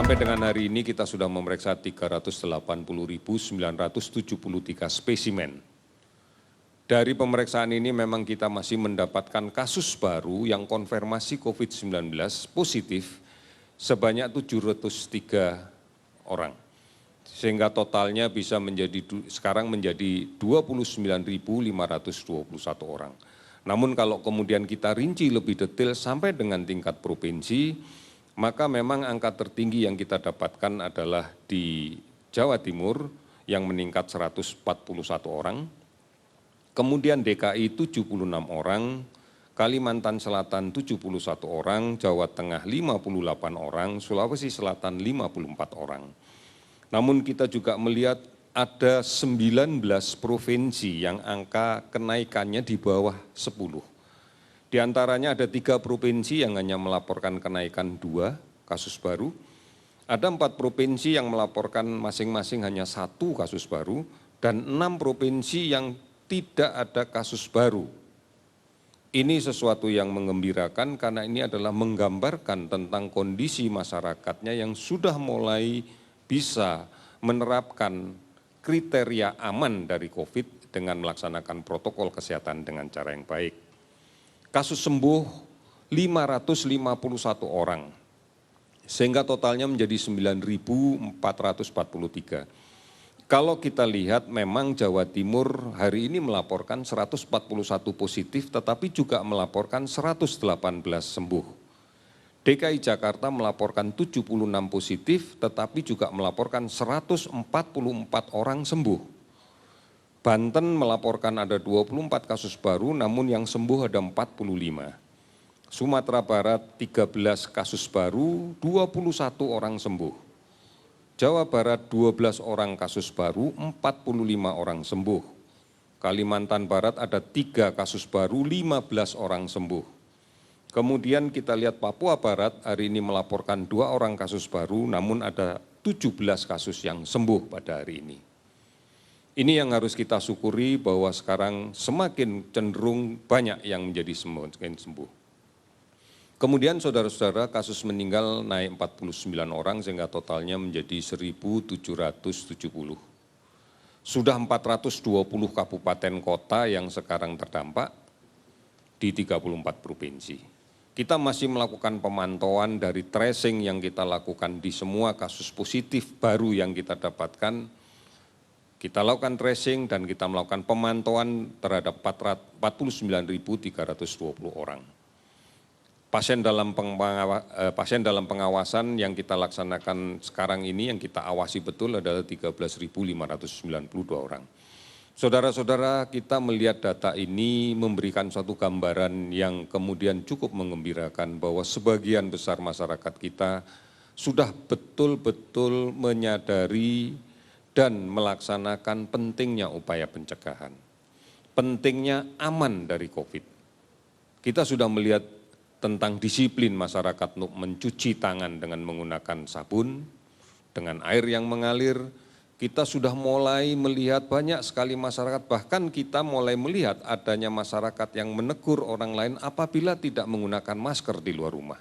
Sampai dengan hari ini kita sudah memeriksa 380.973 spesimen. Dari pemeriksaan ini memang kita masih mendapatkan kasus baru yang konfirmasi COVID-19 positif sebanyak 703 orang. Sehingga totalnya bisa sekarang menjadi 29.521 orang. Namun kalau kemudian kita rinci lebih detail sampai dengan tingkat provinsi, maka memang angka tertinggi yang kita dapatkan adalah di Jawa Timur yang meningkat 141 orang, kemudian DKI 76 orang, Kalimantan Selatan 71 orang, Jawa Tengah 58 orang, Sulawesi Selatan 54 orang. Namun kita juga melihat ada 19 provinsi yang angka kenaikannya di bawah 10. Di antaranya ada 3 provinsi yang hanya melaporkan kenaikan 2 kasus baru. Ada 4 provinsi yang melaporkan masing-masing hanya 1 kasus baru dan 6 provinsi yang tidak ada kasus baru. Ini sesuatu yang menggembirakan karena ini adalah menggambarkan tentang kondisi masyarakatnya yang sudah mulai bisa menerapkan kriteria aman dari COVID dengan melaksanakan protokol kesehatan dengan cara yang baik. Kasus sembuh 551 orang, sehingga totalnya menjadi 9.443. Kalau kita lihat memang Jawa Timur hari ini melaporkan 141 positif tetapi juga melaporkan 118 sembuh. DKI Jakarta melaporkan 76 positif tetapi juga melaporkan 144 orang sembuh. Banten melaporkan ada 24 kasus baru namun yang sembuh ada 45. Sumatera Barat 13 kasus baru, 21 orang sembuh. Jawa Barat 12 orang kasus baru, 45 orang sembuh. Kalimantan Barat ada 3 kasus baru, 15 orang sembuh. Kemudian kita lihat Papua Barat hari ini melaporkan 2 orang kasus baru namun ada 17 kasus yang sembuh pada hari ini. Ini yang harus kita syukuri bahwa sekarang semakin cenderung banyak yang menjadi semakin sembuh. Kemudian saudara-saudara kasus meninggal naik 49 orang sehingga totalnya menjadi 1.770. Sudah 420 kabupaten kota yang sekarang terdampak di 34 provinsi. Kita masih melakukan pemantauan dari tracing yang kita lakukan di semua kasus positif baru yang kita dapatkan. Kita lakukan tracing dan kita melakukan pemantauan terhadap 49.320 orang. Pasien dalam pengawasan yang kita laksanakan sekarang ini, yang kita awasi betul adalah 13.592 orang. Saudara-saudara, kita melihat data ini memberikan suatu gambaran yang kemudian cukup menggembirakan bahwa sebagian besar masyarakat kita sudah betul-betul menyadari dan melaksanakan pentingnya upaya pencegahan, pentingnya aman dari COVID. Kita sudah melihat tentang disiplin masyarakat untuk mencuci tangan dengan menggunakan sabun, dengan air yang mengalir. Kita sudah mulai melihat banyak sekali masyarakat, bahkan kita mulai melihat adanya masyarakat yang menegur orang lain apabila tidak menggunakan masker di luar rumah.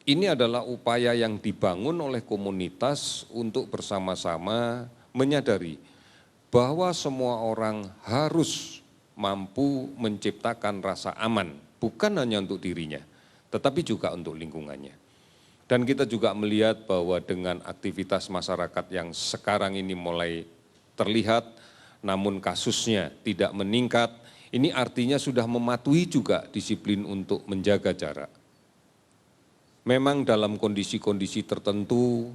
Ini adalah upaya yang dibangun oleh komunitas untuk bersama-sama menyadari bahwa semua orang harus mampu menciptakan rasa aman, bukan hanya untuk dirinya, tetapi juga untuk lingkungannya. Dan kita juga melihat bahwa dengan aktivitas masyarakat yang sekarang ini mulai terlihat, namun kasusnya tidak meningkat, ini artinya sudah mematuhi juga disiplin untuk menjaga jarak. Memang dalam kondisi-kondisi tertentu,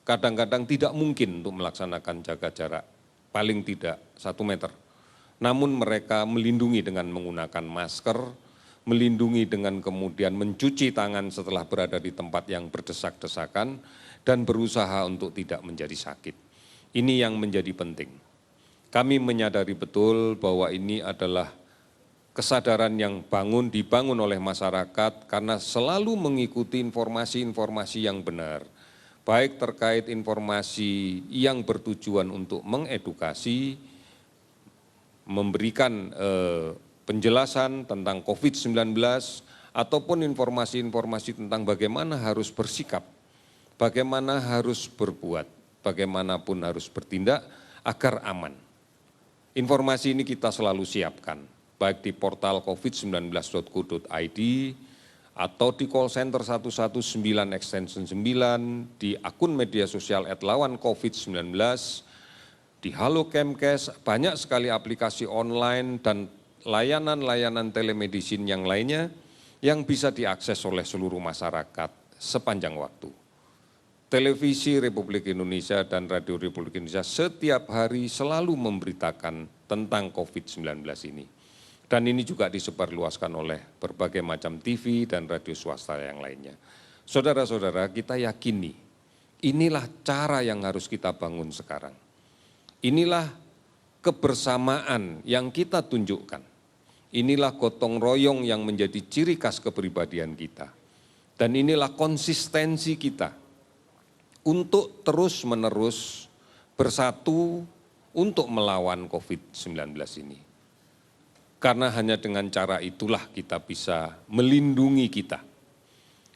kadang-kadang tidak mungkin untuk melaksanakan jaga jarak, paling tidak 1 meter. Namun mereka melindungi dengan menggunakan masker, melindungi dengan kemudian mencuci tangan setelah berada di tempat yang berdesak-desakan, dan berusaha untuk tidak menjadi sakit. Ini yang menjadi penting. Kami menyadari betul bahwa ini adalah kesadaran yang dibangun oleh masyarakat karena selalu mengikuti informasi-informasi yang benar, baik terkait informasi yang bertujuan untuk mengedukasi, memberikan penjelasan tentang COVID-19, ataupun informasi-informasi tentang bagaimana harus bersikap bagaimana harus berbuat, bagaimanapun harus bertindak agar aman. Informasi ini kita selalu siapkan, baik di portal covid19.go.id atau di call center 119 extension 9, di akun media sosial @lawancovid19, di Halo Kemkes, banyak sekali aplikasi online dan layanan-layanan telemedicine yang lainnya yang bisa diakses oleh seluruh masyarakat sepanjang waktu. Televisi Republik Indonesia dan Radio Republik Indonesia setiap hari selalu memberitakan tentang COVID-19 ini. Dan ini juga disebarluaskan oleh berbagai macam TV dan radio swasta yang lainnya. Saudara-saudara, kita yakini inilah cara yang harus kita bangun sekarang. Inilah kebersamaan yang kita tunjukkan. Inilah gotong royong yang menjadi ciri khas kepribadian kita. Dan inilah konsistensi kita untuk terus-menerus bersatu untuk melawan COVID-19 ini. Karena hanya dengan cara itulah kita bisa melindungi kita,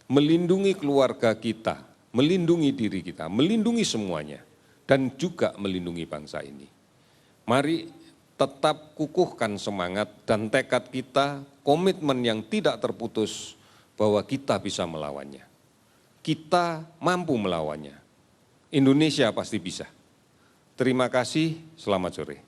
melindungi keluarga kita, melindungi diri kita, melindungi semuanya, dan juga melindungi bangsa ini. Mari tetap kukuhkan semangat dan tekad kita, komitmen yang tidak terputus bahwa kita bisa melawannya. Kita mampu melawannya. Indonesia pasti bisa. Terima kasih, selamat sore.